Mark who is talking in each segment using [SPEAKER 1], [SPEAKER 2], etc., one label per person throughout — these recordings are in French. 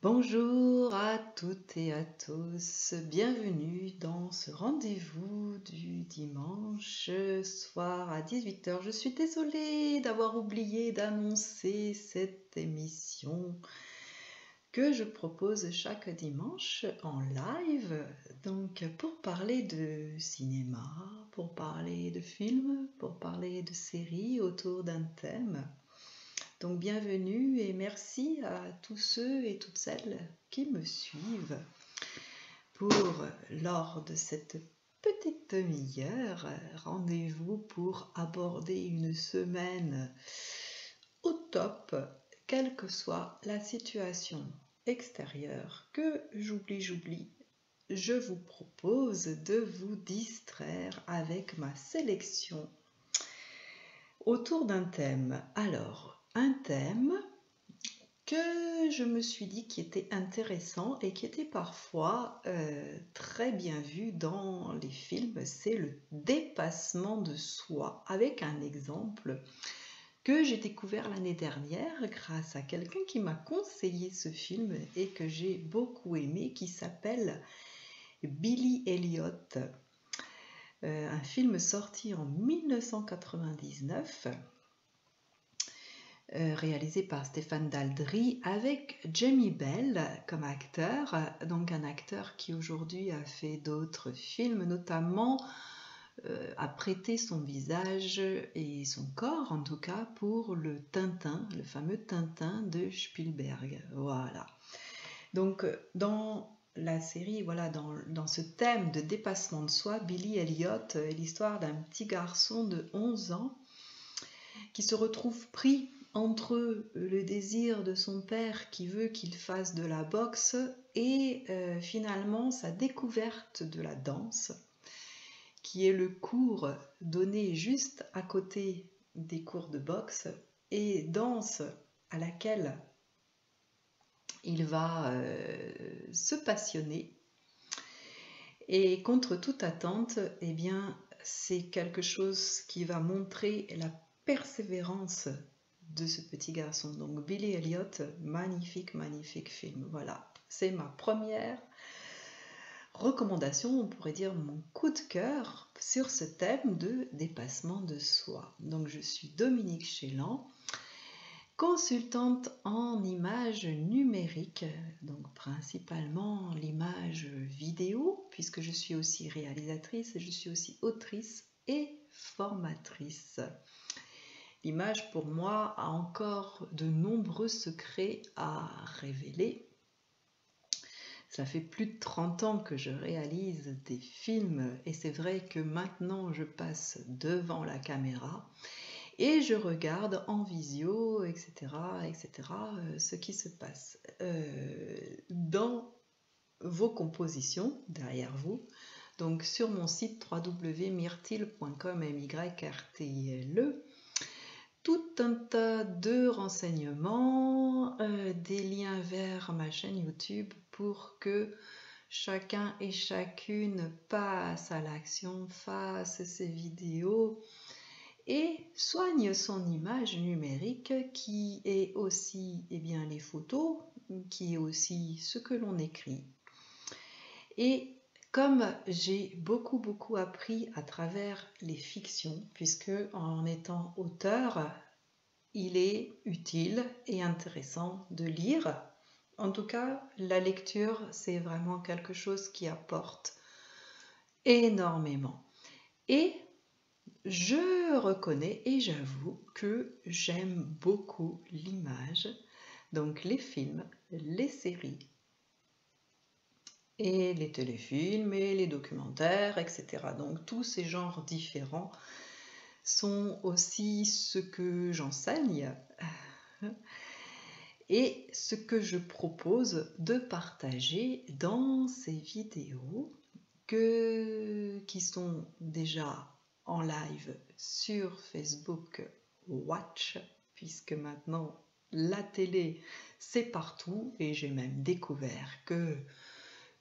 [SPEAKER 1] Bonjour à toutes et à tous, bienvenue dans ce rendez-vous du dimanche soir à 18h. Je suis désolée d'avoir oublié d'annoncer cette émission que je propose chaque dimanche en live, donc pour parler de cinéma, pour parler de films, pour parler de séries autour d'un thème. Donc bienvenue et merci à tous ceux et toutes celles qui me suivent pour, lors de cette petite demi-heure, rendez-vous pour aborder une semaine au top, quelle que soit la situation extérieure que j'oublie. Je vous propose de vous distraire avec ma sélection autour d'un thème. Alors, un thème que je me suis dit qui était intéressant et qui était parfois très bien vu dans les films, c'est le dépassement de soi, avec un exemple que j'ai découvert l'année dernière grâce à quelqu'un qui m'a conseillé ce film et que j'ai beaucoup aimé, qui s'appelle Billy Elliot. Un film sorti en 1999, réalisé par Stéphane Daldry, avec Jamie Bell comme acteur, donc un acteur qui aujourd'hui a fait d'autres films, notamment a prêté son visage et son corps en tout cas pour le Tintin, le fameux Tintin de Spielberg. Voilà. Donc dans la série, voilà, dans ce thème de dépassement de soi, Billy Elliot est l'histoire d'un petit garçon de 11 ans qui se retrouve pris entre le désir de son père qui veut qu'il fasse de la boxe et finalement sa découverte de la danse, qui est le cours donné juste à côté des cours de boxe, et danse à laquelle il va se passionner. Et contre toute attente, eh bien, c'est quelque chose qui va montrer la persévérance de ce petit garçon. Donc Billy Elliot, magnifique, magnifique film. Voilà, c'est ma première recommandation, on pourrait dire mon coup de cœur sur ce thème de dépassement de soi. Donc je suis Dominique Chélan, consultante en images numériques, donc principalement l'image vidéo, puisque je suis aussi réalisatrice et je suis aussi autrice et formatrice. L'image, pour moi, a encore de nombreux secrets à révéler. Ça fait plus de 30 ans que je réalise des films et c'est vrai que maintenant je passe devant la caméra et je regarde en visio, etc., ce qui se passe dans vos compositions, derrière vous. Donc sur mon site www.myrtille.com, MYRTILE, tout un tas de renseignements, des liens vers ma chaîne YouTube pour que chacun et chacune passe à l'action, fasse ses vidéos et soigne son image numérique qui est aussi les photos, qui est aussi ce que l'on écrit. Et comme j'ai beaucoup appris à travers les fictions, puisque en étant auteur, il est utile et intéressant de lire. En tout cas, la lecture, c'est vraiment quelque chose qui apporte énormément. Et je reconnais et j'avoue que j'aime beaucoup l'image, donc les films, les séries, et les téléfilms et les documentaires, etc. Donc tous ces genres différents sont aussi ce que j'enseigne et ce que je propose de partager dans ces vidéos qui sont déjà en live sur Facebook Watch, puisque maintenant la télé c'est partout et j'ai même découvert que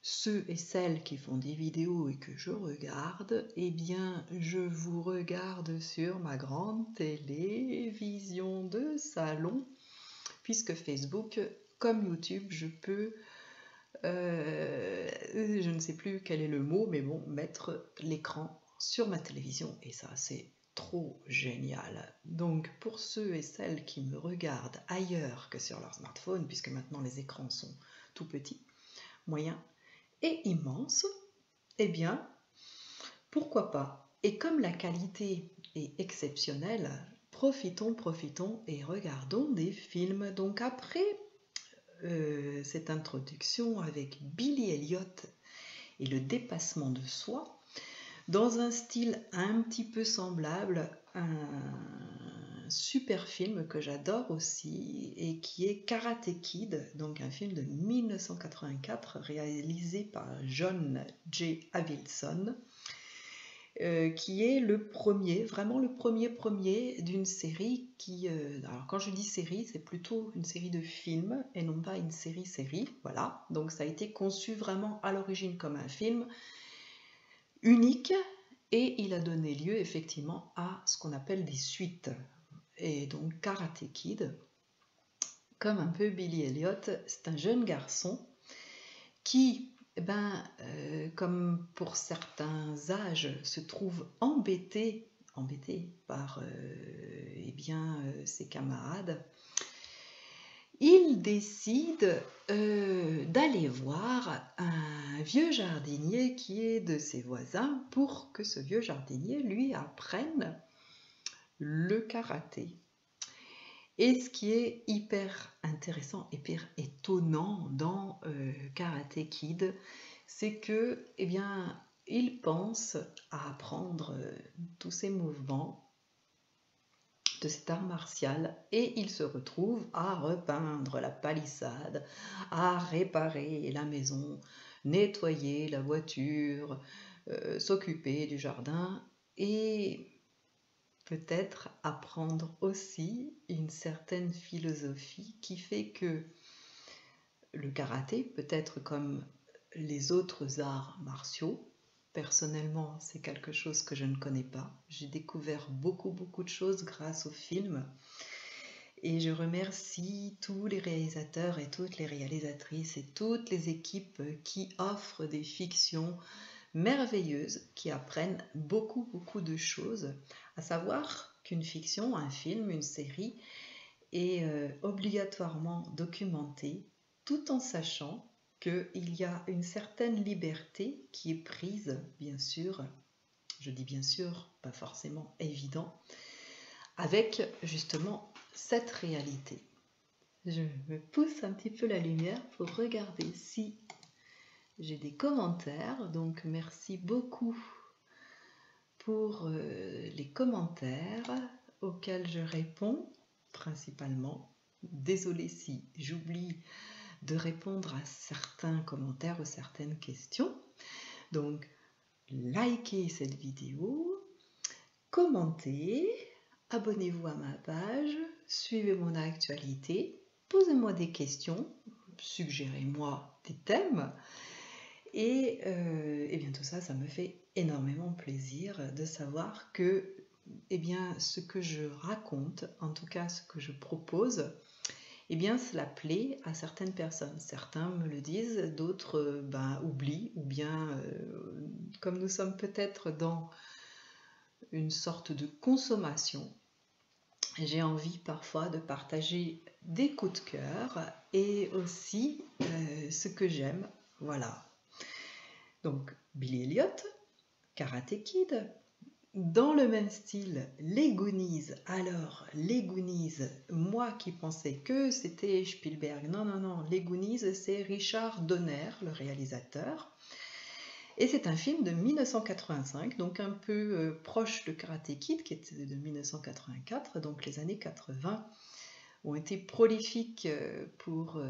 [SPEAKER 1] ceux et celles qui font des vidéos et que je regarde, eh bien je vous regarde sur ma grande télévision de salon, puisque Facebook comme YouTube, je peux, je ne sais plus quel est le mot, mais bon, mettre l'écran sur ma télévision, et ça, c'est trop génial. Donc, pour ceux et celles qui me regardent ailleurs que sur leur smartphone, puisque maintenant les écrans sont tout petits, moyens et immenses, eh bien, pourquoi pas? Et comme la qualité est exceptionnelle, profitons et regardons des films. Donc après cette introduction avec Billy Elliot et le dépassement de soi, dans un style un petit peu semblable, un super film que j'adore aussi et qui est Karate Kid, donc un film de 1984 réalisé par John J. Avildsen, qui est le premier, vraiment le premier d'une série qui... alors quand je dis série, c'est plutôt une série de films et non pas une série, voilà. Donc ça a été conçu vraiment à l'origine comme un film unique et il a donné lieu effectivement à ce qu'on appelle des suites. Et donc Karate Kid, comme un peu Billy Elliot, c'est un jeune garçon qui, comme pour certains âges, se trouve embêté par ses camarades. Il décide d'aller voir un vieux jardinier qui est de ses voisins pour que ce vieux jardinier lui apprenne le karaté. Et ce qui est hyper intéressant, hyper étonnant dans Karate Kid, c'est que, il pense à apprendre tous ces mouvements de cet art martial et il se retrouve à repeindre la palissade, à réparer la maison, nettoyer la voiture, s'occuper du jardin et peut-être apprendre aussi une certaine philosophie qui fait que le karaté, peut-être comme les autres arts martiaux, personnellement, c'est quelque chose que je ne connais pas. J'ai découvert beaucoup de choses grâce au film. Et je remercie tous les réalisateurs et toutes les réalisatrices et toutes les équipes qui offrent des fictions merveilleuses, qui apprennent beaucoup de choses. À savoir qu'une fiction, un film, une série est obligatoirement documentée, tout en sachant qu'il y a une certaine liberté qui est prise, bien sûr, je dis bien sûr, pas forcément évident, avec justement cette réalité. Je me pousse un petit peu la lumière pour regarder si j'ai des commentaires, donc merci beaucoup pour les commentaires auxquels je réponds principalement. Désolée si j'oublie de répondre à certains commentaires ou certaines questions. Donc, likez cette vidéo, commentez, abonnez-vous à ma page, suivez mon actualité, posez-moi des questions, suggérez-moi des thèmes. Et bien tout ça, ça me fait énormément plaisir de savoir que ce que je raconte, en tout cas ce que je propose, cela plaît à certaines personnes. Certains me le disent, d'autres oublient, ou bien comme nous sommes peut-être dans une sorte de consommation, j'ai envie parfois de partager des coups de cœur et aussi ce que j'aime. Voilà. Donc, Billy Elliot, Karate Kid, dans le même style, les Goonies. Alors, les Goonies, moi qui pensais que c'était Spielberg, non, les Goonies, c'est Richard Donner, le réalisateur. Et c'est un film de 1985, donc un peu proche de Karate Kid, qui était de 1984, donc les années 80 ont été prolifiques pour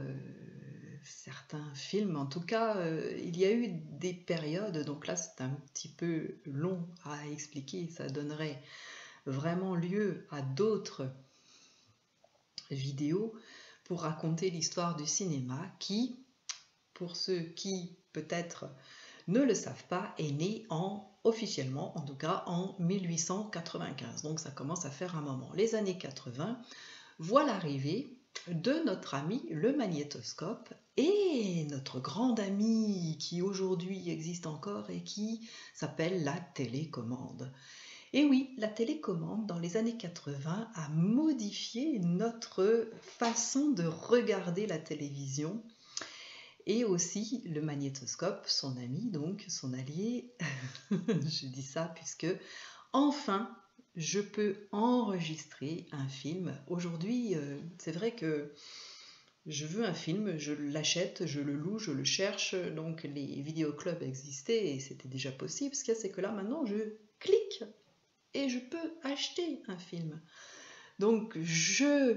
[SPEAKER 1] certains films. En tout cas, il y a eu des périodes, donc là c'est un petit peu long à expliquer, ça donnerait vraiment lieu à d'autres vidéos pour raconter l'histoire du cinéma qui, pour ceux qui peut-être ne le savent pas, est né officiellement, en tout cas en 1895. Donc ça commence à faire un moment. Les années 80 voient l'arrivée de notre ami le magnétoscope et notre grande amie qui aujourd'hui existe encore et qui s'appelle la télécommande. Et oui, la télécommande dans les années 80 a modifié notre façon de regarder la télévision et aussi le magnétoscope, son ami, donc son allié. Je dis ça puisque enfin je peux enregistrer un film. Aujourd'hui, c'est vrai que je veux un film, je l'achète, je le loue, je le cherche. Donc les vidéoclubs existaient et c'était déjà possible. Ce qu'il y a, c'est que là maintenant je clique et je peux acheter un film. Donc je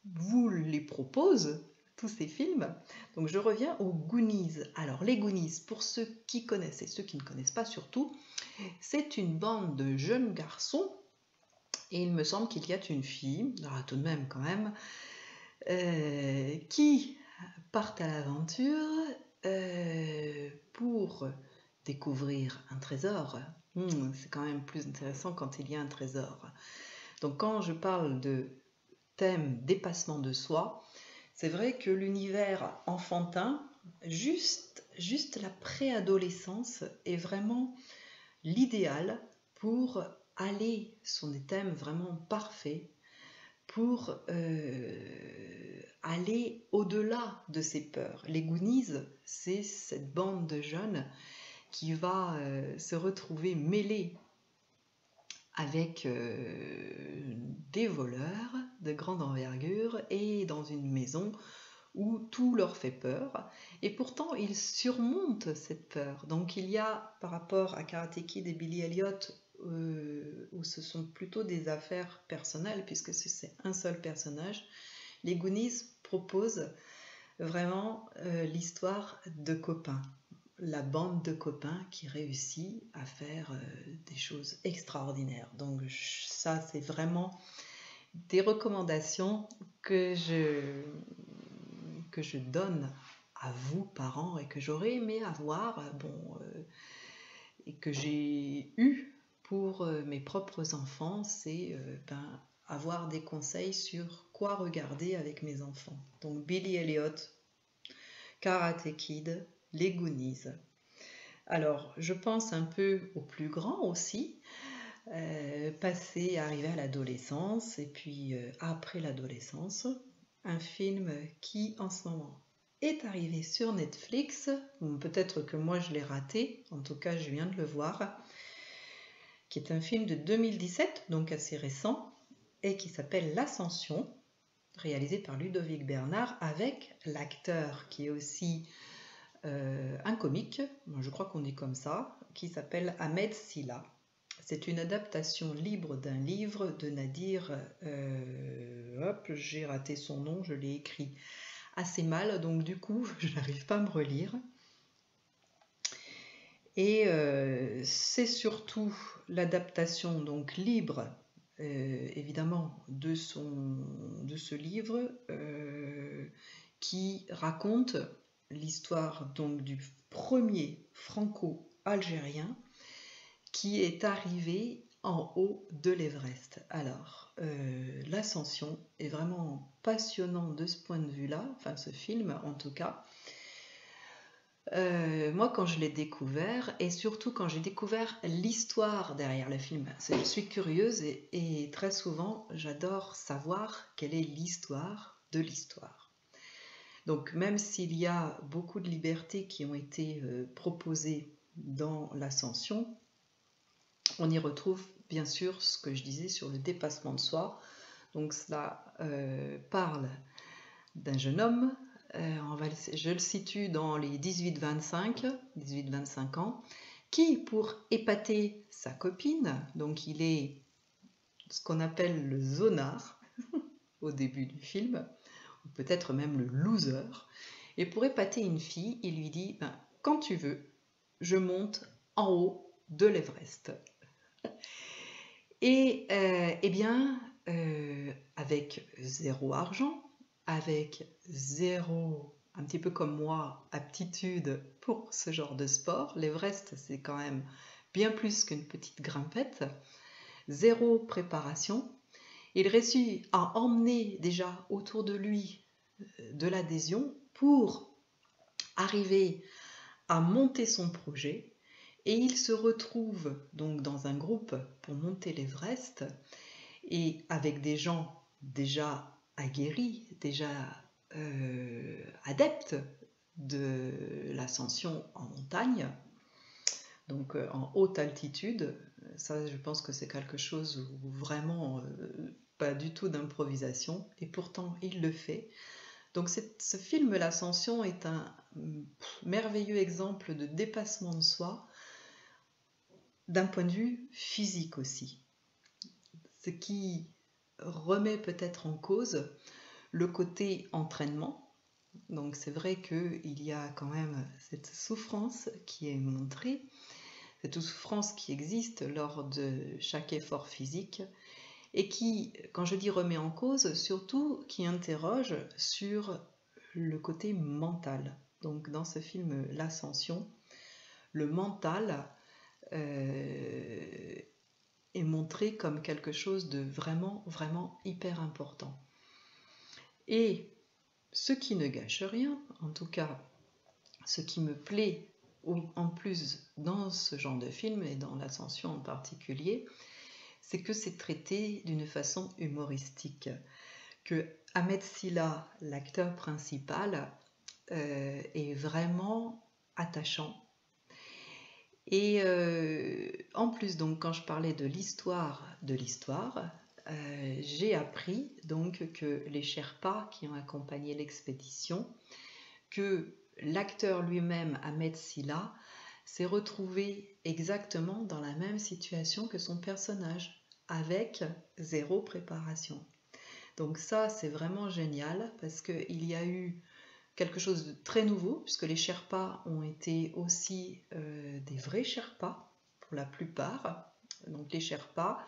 [SPEAKER 1] vous les propose, tous ces films. Donc je reviens aux Goonies. Alors les Goonies, pour ceux qui connaissent et ceux qui ne connaissent pas surtout, c'est une bande de jeunes garçons, et il me semble qu'il y a une fille, tout de même quand même, qui partent à l'aventure pour découvrir un trésor. C'est quand même plus intéressant quand il y a un trésor. Donc quand je parle de thème dépassement de soi, c'est vrai que l'univers enfantin, juste la préadolescence est vraiment l'idéal pour aller sur des thèmes vraiment parfaits, pour aller au-delà de ses peurs. Les Goonies, c'est cette bande de jeunes qui va se retrouver mêlée avec des voleurs de grande envergure et dans une maison où tout leur fait peur, et pourtant ils surmontent cette peur. Donc il y a, par rapport à Karate Kid et Billy Elliot, où ce sont plutôt des affaires personnelles, puisque c'est un seul personnage, les Goonies proposent vraiment l'histoire de copains, la bande de copains qui réussit à faire des choses extraordinaires. Donc ça, c'est vraiment des recommandations que je donne à vous, parents, et que j'aurais aimé avoir, et que j'ai eu pour mes propres enfants, c'est avoir des conseils sur quoi regarder avec mes enfants. Donc Billy Elliot, Karate Kid, les Goonies. Alors, je pense un peu aux plus grands aussi, arriver à l'adolescence, et puis après l'adolescence, un film qui en ce moment est arrivé sur Netflix, peut-être que moi je l'ai raté, en tout cas je viens de le voir, qui est un film de 2017, donc assez récent, et qui s'appelle L'Ascension, réalisé par Ludovic Bernard, avec l'acteur qui est aussi un comique, je crois qu'on dit comme ça, qui s'appelle Ahmed Silla. C'est une adaptation libre d'un livre de Nadir, j'ai raté son nom, je l'ai écrit assez mal, donc du coup je n'arrive pas à me relire. Et c'est surtout l'adaptation donc libre, évidemment, de ce livre qui raconte l'histoire donc du premier franco-algérien qui est arrivé en haut de l'Everest. Alors, l'ascension est vraiment passionnant de ce point de vue-là, enfin ce film en tout cas. Moi, quand je l'ai découvert, et surtout quand j'ai découvert l'histoire derrière le film, je suis curieuse et très souvent, j'adore savoir quelle est l'histoire de l'histoire. Donc, même s'il y a beaucoup de libertés qui ont été proposées dans l'ascension, on y retrouve bien sûr ce que je disais sur le dépassement de soi. Donc, cela parle d'un jeune homme. Je le situe dans les 18-25 ans, qui, pour épater sa copine, donc il est ce qu'on appelle le zonard au début du film, ou peut-être même le loser, et pour épater une fille, il lui dit quand tu veux, je monte en haut de l'Everest. Et avec zéro argent, avec zéro, un petit peu comme moi, aptitude pour ce genre de sport. L'Everest, c'est quand même bien plus qu'une petite grimpette. Zéro préparation. Il réussit à emmener déjà autour de lui de l'adhésion pour arriver à monter son projet. Et il se retrouve donc dans un groupe pour monter l'Everest et avec des gens déjà aguerris, déjà adeptes de l'ascension en montagne, donc en haute altitude. Ça, je pense que c'est quelque chose où vraiment pas du tout d'improvisation, et pourtant il le fait. Donc ce film L'Ascension est un merveilleux exemple de dépassement de soi, d'un point de vue physique aussi. Ce qui remet peut-être en cause le côté entraînement. Donc c'est vrai qu'il y a quand même cette souffrance qui est montrée, cette souffrance qui existe lors de chaque effort physique, et qui, quand je dis remet en cause, surtout qui interroge sur le côté mental. Donc dans ce film L'Ascension, le mental est montré comme quelque chose de vraiment, vraiment hyper important. Et ce qui ne gâche rien, en tout cas, ce qui me plaît en plus dans ce genre de film, et dans L'Ascension en particulier, c'est que c'est traité d'une façon humoristique. Que Ahmed Silla, l'acteur principal, est vraiment attachant. Et en plus, donc, quand je parlais de l'histoire, j'ai appris donc que les Sherpas qui ont accompagné l'expédition, que l'acteur lui-même, Ahmed Silla, s'est retrouvé exactement dans la même situation que son personnage, avec zéro préparation. Donc ça, c'est vraiment génial, parce qu'il y a eu quelque chose de très nouveau, puisque les Sherpas ont été aussi des vrais Sherpas, pour la plupart. Donc les Sherpas,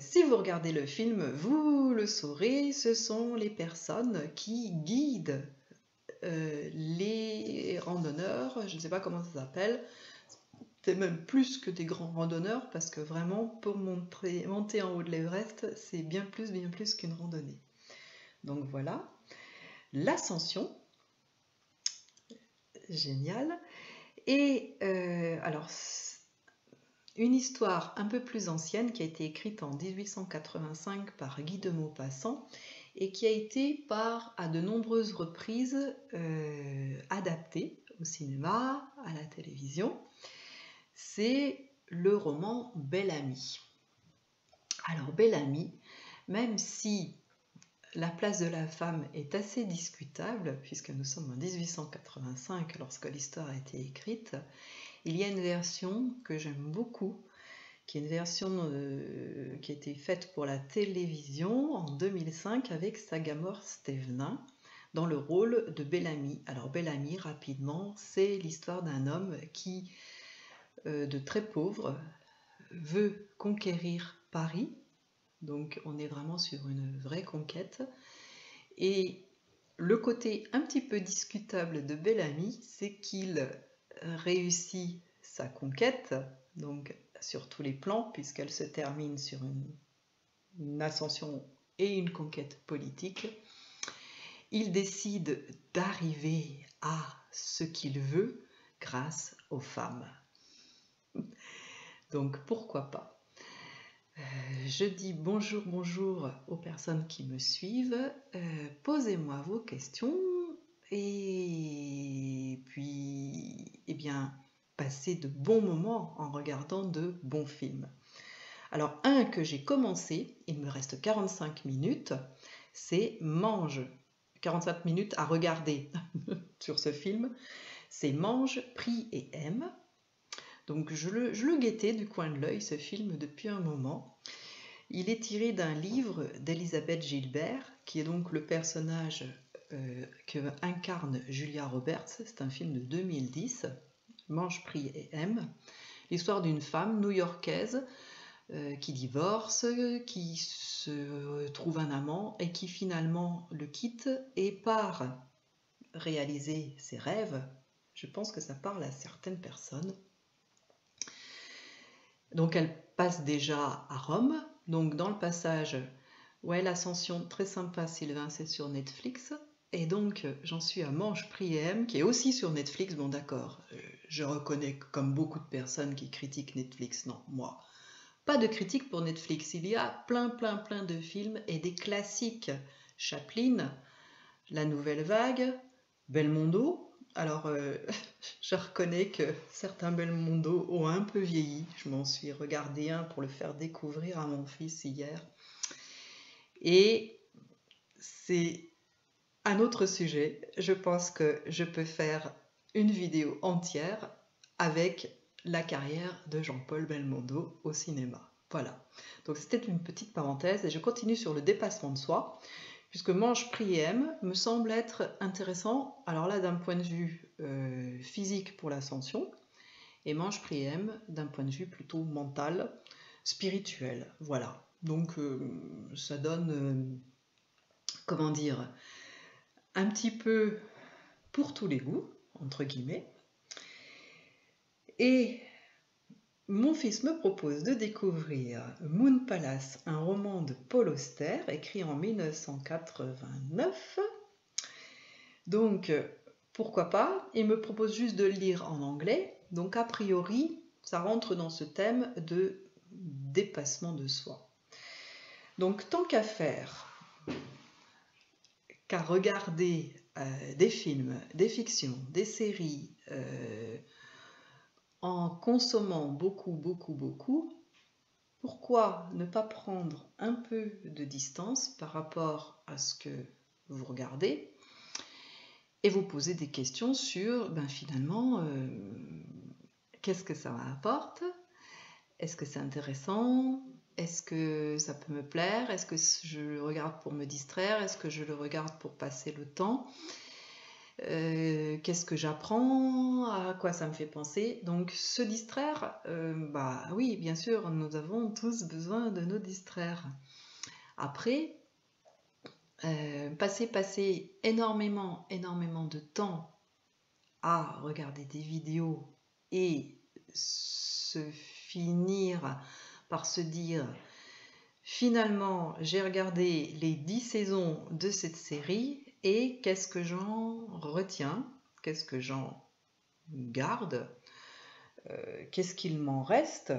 [SPEAKER 1] si vous regardez le film, vous le saurez, ce sont les personnes qui guident les randonneurs, je ne sais pas comment ça s'appelle, c'est même plus que des grands randonneurs, parce que vraiment, pour monter en haut de l'Everest, c'est bien plus qu'une randonnée. Donc voilà, l'ascension, génial. Et alors, une histoire un peu plus ancienne qui a été écrite en 1885 par Guy de Maupassant et qui a été à de nombreuses reprises adaptée au cinéma, à la télévision. C'est le roman Bel-Ami. Alors Bel-Ami, même si la place de la femme est assez discutable, puisque nous sommes en 1885 lorsque l'histoire a été écrite, il y a une version que j'aime beaucoup, qui est une version qui a été faite pour la télévision en 2005 avec Sagamore Stevenin dans le rôle de Bel-Ami. Alors Bel-Ami, rapidement, c'est l'histoire d'un homme qui, de très pauvre, veut conquérir Paris. Donc on est vraiment sur une vraie conquête. Et le côté un petit peu discutable de Bel-Ami, c'est qu'il réussit sa conquête, donc sur tous les plans, puisqu'elle se termine sur une ascension et une conquête politique. Il décide d'arriver à ce qu'il veut grâce aux femmes. Donc pourquoi pas. Je dis bonjour aux personnes qui me suivent. Posez-moi vos questions et puis, eh bien, passez de bons moments en regardant de bons films. Alors, un que j'ai commencé, il me reste 45 minutes, c'est Mange. 45 minutes à regarder sur ce film. C'est Mange, prie et aime. Donc je le guettais du coin de l'œil, ce film, depuis un moment. Il est tiré d'un livre d'Elisabeth Gilbert, qui est donc le personnage que incarne Julia Roberts. C'est un film de 2010, Mange, prie et aime. L'histoire d'une femme new-yorkaise qui divorce, qui se trouve un amant et qui finalement le quitte et part réaliser ses rêves. Je pense que ça parle à certaines personnes. Donc elle passe déjà à Rome Donc dans le passage, ouais, l'Ascension, très sympa Sylvain, c'est sur Netflix. Et donc j'en suis à Mange, Prie et Aime, qui est aussi sur Netflix. Bon d'accord, je reconnais comme beaucoup de personnes qui critiquent Netflix. Non, moi, pas de critique pour Netflix. Il y a plein de films et des classiques. Chaplin, La Nouvelle Vague, Belmondo. Alors, je reconnais que certains Belmondo ont un peu vieilli. Je m'en suis regardé un pour le faire découvrir à mon fils hier. Et c'est un autre sujet. Je pense que je peux faire une vidéo entière avec la carrière de Jean-Paul Belmondo au cinéma. Voilà. Donc c'était une petite parenthèse et je continue sur le dépassement de soi, puisque Mange, Prie et Aime me semble être intéressant, alors là d'un point de vue physique pour l'ascension, et Mange, Prie et Aime d'un point de vue plutôt mental, spirituel. Voilà. Donc ça donne, comment dire, un petit peu pour tous les goûts, entre guillemets. Et mon fils me propose de découvrir Moon Palace, un roman de Paul Auster, écrit en 1989. Donc, pourquoi pas? Il me propose juste de le lire en anglais. Donc, a priori, ça rentre dans ce thème de dépassement de soi. Donc, tant qu'à faire, qu'à regarder des films, des fictions, des séries, en consommant beaucoup, pourquoi ne pas prendre un peu de distance par rapport à ce que vous regardez et vous poser des questions sur, finalement, qu'est-ce que ça m'apporte? Est-ce que c'est intéressant? Est-ce que ça peut me plaire? Est-ce que je le regarde pour me distraire? Est-ce que je le regarde pour passer le temps? Qu'est-ce que j'apprends? À quoi ça me fait penser? Donc se distraire, oui, bien sûr, nous avons tous besoin de nous distraire. Après, passer énormément de temps à regarder des vidéos et se finir par se dire finalement j'ai regardé les 10 saisons de cette série et qu'est-ce que j'en retiens, qu'est-ce que j'en garde, qu'est-ce qu'il m'en reste,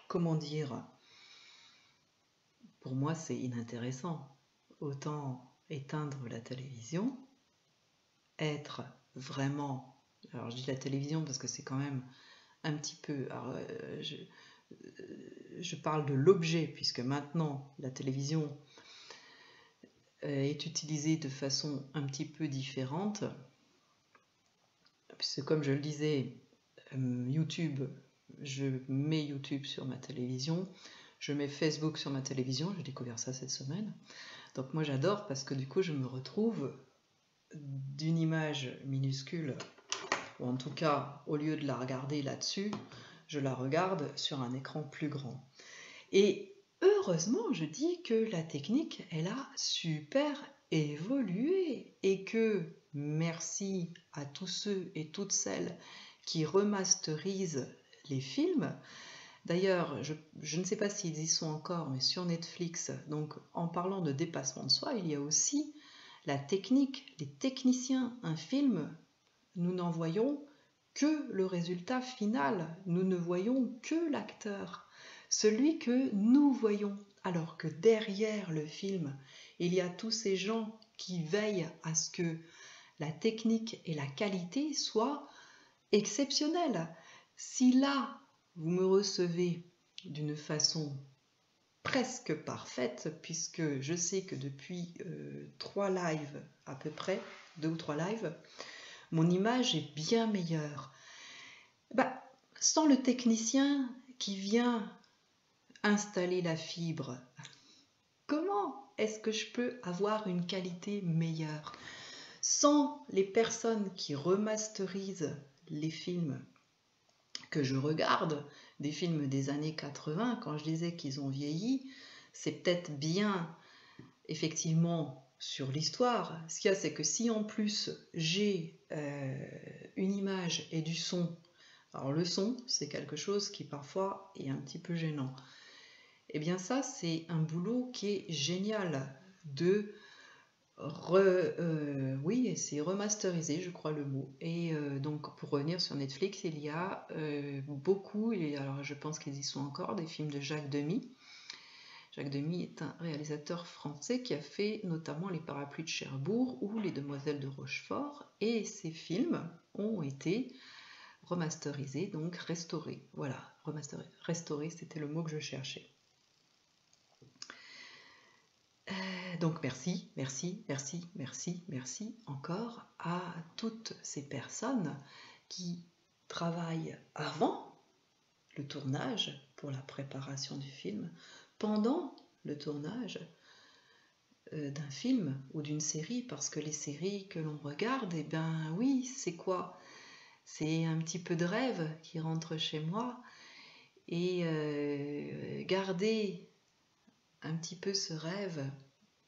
[SPEAKER 1] comment dire, pour moi c'est inintéressant. Autant éteindre la télévision, être vraiment, alors je dis la télévision parce que c'est quand même un petit peu, alors, je parle de l'objet puisque maintenant la télévision est utilisée de façon un petit peu différente, puisque comme je le disais, YouTube, je mets YouTube sur ma télévision, je mets Facebook sur ma télévision, j'ai découvert ça cette semaine, donc moi j'adore parce que du coup je me retrouve d'une image minuscule, ou en tout cas au lieu de la regarder là-dessus, je la regarde sur un écran plus grand. Et heureusement, je dis que la technique, elle a super évolué et que merci à tous ceux et toutes celles qui remasterisent les films. D'ailleurs, je ne sais pas s'ils y sont encore, mais sur Netflix, donc en parlant de dépassement de soi, il y a aussi la technique, les techniciens. Un film, nous n'en voyons que le résultat final, nous ne voyons que l'acteur, celui que nous voyons, alors que derrière le film, il y a tous ces gens qui veillent à ce que la technique et la qualité soient exceptionnelles. Si là, vous me recevez d'une façon presque parfaite, puisque je sais que depuis 3 lives à peu près, 2 ou 3 lives, mon image est bien meilleure. Sans le technicien qui vient installer la fibre, comment est-ce que je peux avoir une qualité meilleure? Sans les personnes qui remasterisent les films que je regarde, des films des années 80, quand je disais qu'ils ont vieilli, c'est peut-être bien effectivement sur l'histoire. Ce qu'il y a, c'est que si en plus j'ai une image et du son Alors le son, c'est quelque chose qui parfois est un petit peu gênant. Eh bien ça, c'est un boulot qui est génial de oui, c'est remasteriser, je crois le mot. Et donc pour revenir sur Netflix, il y a beaucoup, et alors je pense qu'ils y sont encore, des films de Jacques Demy. Jacques Demy est un réalisateur français qui a fait notamment Les Parapluies de Cherbourg ou Les Demoiselles de Rochefort, et ces films ont été remasterisés, donc restaurés. Voilà, restaurés, c'était le mot que je cherchais. Donc merci, merci, merci, merci, merci encore à toutes ces personnes qui travaillent avant le tournage pour la préparation du film, pendant le tournage d'un film ou d'une série, parce que les séries que l'on regarde, eh bien oui, c'est quoi? C'est un petit peu de rêve qui rentre chez moi, et garder un petit peu ce rêve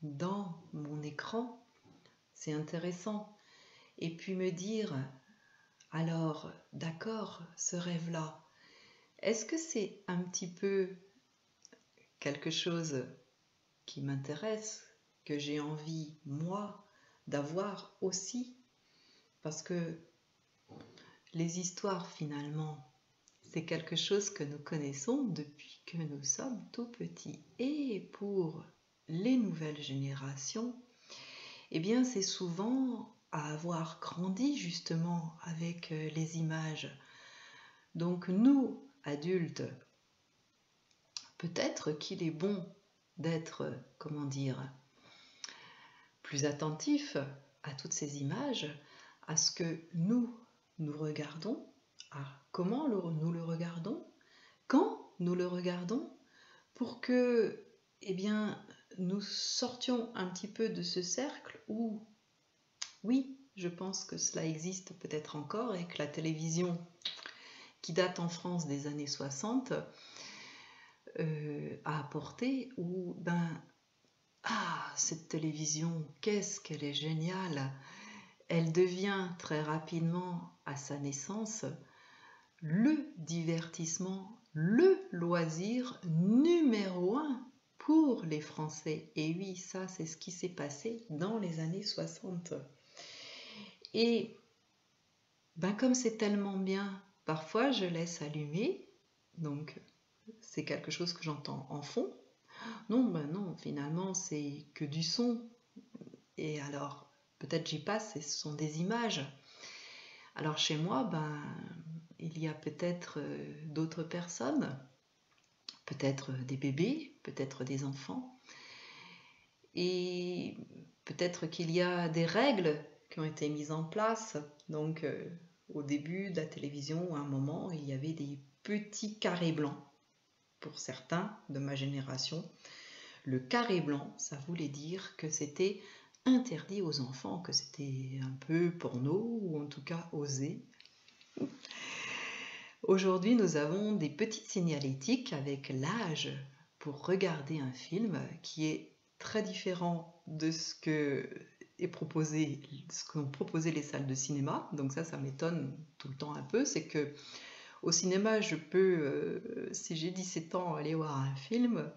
[SPEAKER 1] dans mon écran, c'est intéressant. Et puis me dire, alors, d'accord, ce rêve-là, est-ce que c'est un petit peu quelque chose qui m'intéresse, que j'ai envie, moi, d'avoir aussi? Parce que les histoires, finalement, c'est quelque chose que nous connaissons depuis que nous sommes tout petits. Et pour les nouvelles générations, eh bien, c'est souvent à avoir grandi justement avec les images. Donc nous, adultes, peut-être qu'il est bon d'être, comment dire, plus attentif à toutes ces images, à ce que nous regardons, à comment nous le regardons, quand nous le regardons, pour que, eh bien, nous sortions un petit peu de ce cercle où, oui, je pense que cela existe peut-être encore et que la télévision, qui date en France des années 60, a apporté, où, cette télévision, qu'est-ce qu'elle est géniale! Elle devient très rapidement, à sa naissance, le divertissement, le loisir numéro 1 pour les Français. Et oui, ça, c'est ce qui s'est passé dans les années 60. Et comme c'est tellement bien, parfois je laisse allumer, donc c'est quelque chose que j'entends en fond. Non, finalement c'est que du son. Et alors, peut-être j'y passe et ce sont des images. Alors chez moi, il y a peut-être d'autres personnes, peut-être des bébés, peut-être des enfants. Et peut-être qu'il y a des règles qui ont été mises en place. Donc au début de la télévision, à un moment, il y avait des petits carrés blancs. Pour certains de ma génération, le carré blanc, ça voulait dire que c'était interdit aux enfants, que c'était un peu porno, ou en tout cas osé. Aujourd'hui, nous avons des petites signalétiques avec l'âge pour regarder un film qui est très différent de ce que qu'ont proposé les salles de cinéma. Donc ça m'étonne tout le temps un peu. C'est que au cinéma, je peux, si j'ai 17 ans, aller voir un film.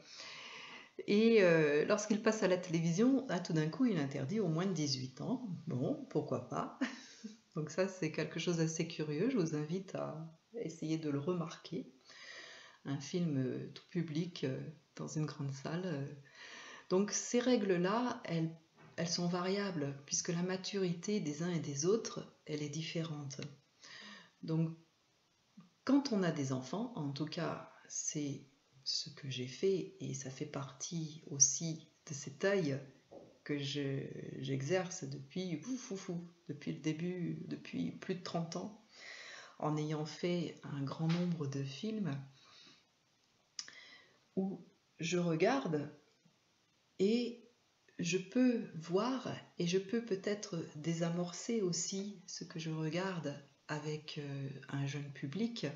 [SPEAKER 1] Et lorsqu'il passe à la télévision, tout d'un coup, il interdit aux moins de 18 ans. Bon, pourquoi pas? Donc ça, c'est quelque chose d'assez curieux. Je vous invite à essayer de le remarquer. Un film tout public dans une grande salle. Donc ces règles-là, elles sont variables, puisque la maturité des uns et des autres, elle est différente. Donc quand on a des enfants, en tout cas, c'est ce que j'ai fait, et ça fait partie aussi de cet œil que j'exerce depuis le début, depuis plus de 30 ans, en ayant fait un grand nombre de films où je regarde et je peux voir et je peux peut-être désamorcer aussi ce que je regarde avec un jeune public.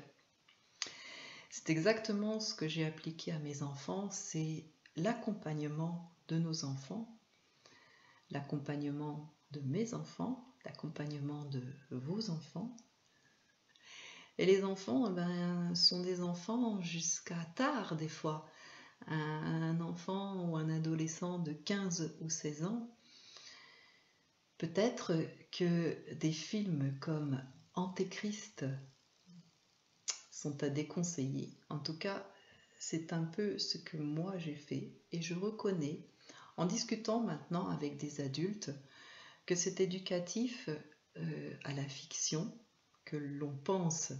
[SPEAKER 1] C'est exactement ce que j'ai appliqué à mes enfants, c'est l'accompagnement de nos enfants, l'accompagnement de mes enfants, l'accompagnement de vos enfants, Et les enfants, ben, sont des enfants jusqu'à tard des fois. Un enfant ou un adolescent de 15 ou 16 ans, peut-être que des films comme Antéchrist sont à déconseiller. En tout cas, c'est un peu ce que moi j'ai fait et je reconnais, en discutant maintenant avec des adultes, que c'est éducatif à la fiction, que l'on pense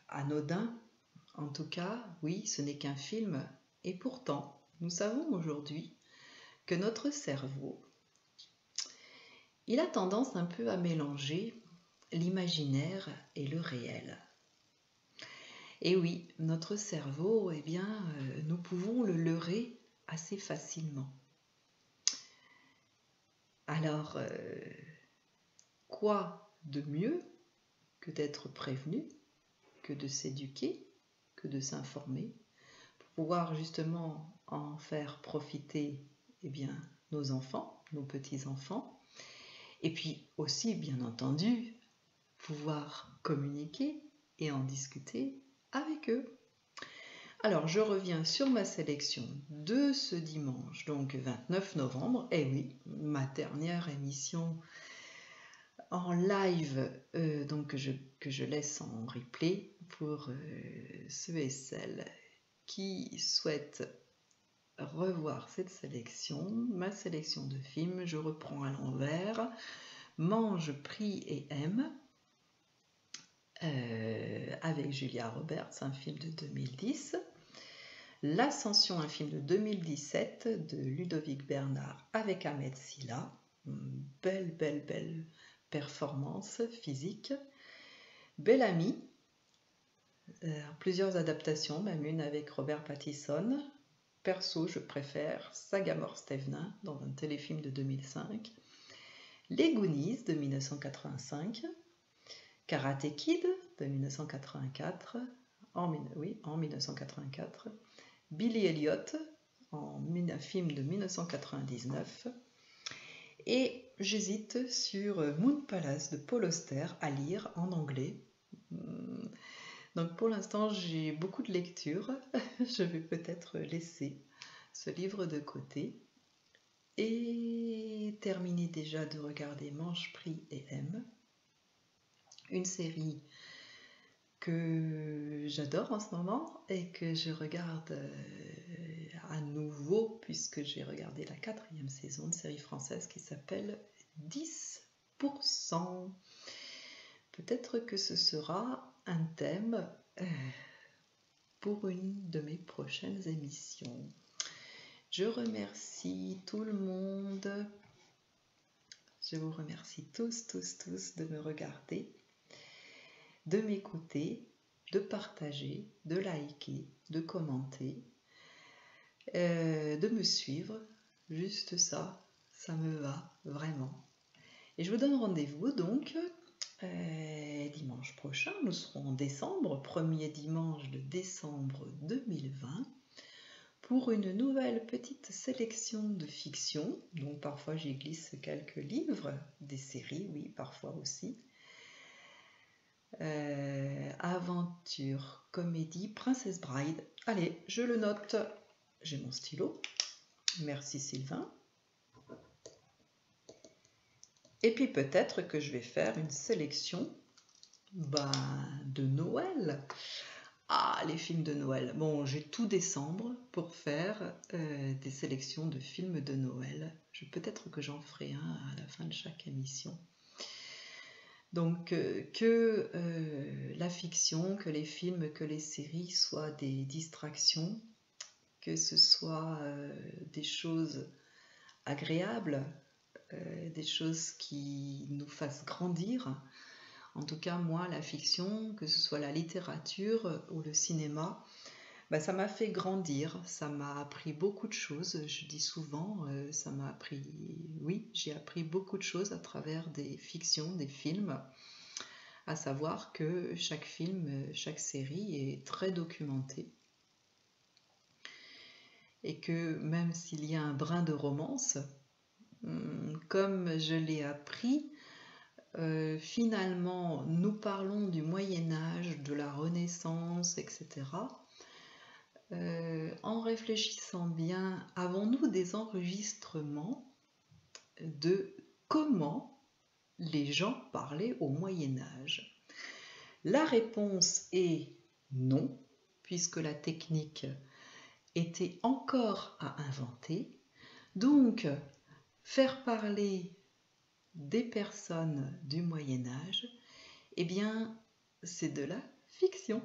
[SPEAKER 1] anodin. En tout cas, oui, ce n'est qu'un film. Et pourtant, nous savons aujourd'hui que notre cerveau, il a tendance un peu à mélanger l'imaginaire et le réel. Et oui, notre cerveau, eh bien, nous pouvons le leurrer assez facilement. Alors, quoi de mieux que d'être prévenu, que de s'éduquer, que de s'informer, pour pouvoir justement en faire profiter, eh bien, nos enfants, nos petits-enfants, et puis aussi, bien entendu, pouvoir communiquer et en discuter avec eux. Alors, je reviens sur ma sélection de ce dimanche, donc 29 novembre. Et oui, ma dernière émission en live, donc que je laisse en replay pour ceux et celles qui souhaitent revoir cette sélection, ma sélection de films. Je reprends à l'envers. Mange, prie et aime, avec Julia Roberts, un film de 2010. L'Ascension, un film de 2017 de Ludovic Bernard avec Ahmed Silla. Belle performance physique. Bel Ami, plusieurs adaptations, même une avec Robert Pattinson. Perso, je préfère Sagamore Stevenin dans un téléfilm de 2005. Les Goonies de 1985. Karate Kid de 1984. En 1984. Billy Elliot, un film de 1999. Et j'hésite sur Moon Palace de Paul Auster à lire en anglais. Donc pour l'instant, j'ai beaucoup de lectures. Je vais peut-être laisser ce livre de côté et terminer déjà de regarder Mange, prie et aime. Une série que j'adore en ce moment et que je regarde à nouveau puisque j'ai regardé la 4e saison de série française qui s'appelle 10%. Peut-être que ce sera un thème pour une de mes prochaines émissions. Je remercie tout le monde. Je vous remercie tous de me regarder, de m'écouter, de partager, de liker, de commenter, de me suivre. Juste ça, ça me va vraiment. Et je vous donne rendez-vous donc dimanche prochain. Nous serons en décembre, premier dimanche de décembre 2020, pour une nouvelle petite sélection de fiction. Donc parfois j'y glisse quelques livres, des séries, oui, parfois aussi. Aventure, comédie, Princess Bride. Allez, je le note. J'ai mon stylo. Merci Sylvain. Et puis peut-être que je vais faire une sélection de Noël. Ah, les films de Noël. Bon, j'ai tout décembre pour faire des sélections de films de Noël. Peut-être que j'en ferai un à la fin de chaque émission. Donc, que la fiction, que les films, que les séries soient des distractions, que ce soit des choses agréables, des choses qui nous fassent grandir. En tout cas, moi, la fiction, que ce soit la littérature ou le cinéma, ça m'a fait grandir, ça m'a appris beaucoup de choses. Je dis souvent, ça m'a appris, oui, j'ai appris beaucoup de choses à travers des fictions, des films, à savoir que chaque film, chaque série est très documentée. Et que même s'il y a un brin de romance, comme je l'ai appris, finalement, nous parlons du Moyen-Âge, de la Renaissance, etc. En réfléchissant bien, avons-nous des enregistrements de comment les gens parlaient au Moyen-Âge? La réponse est non, puisque la technique était encore à inventer. Donc, faire parler des personnes du Moyen-Âge, eh bien, c'est de la fiction.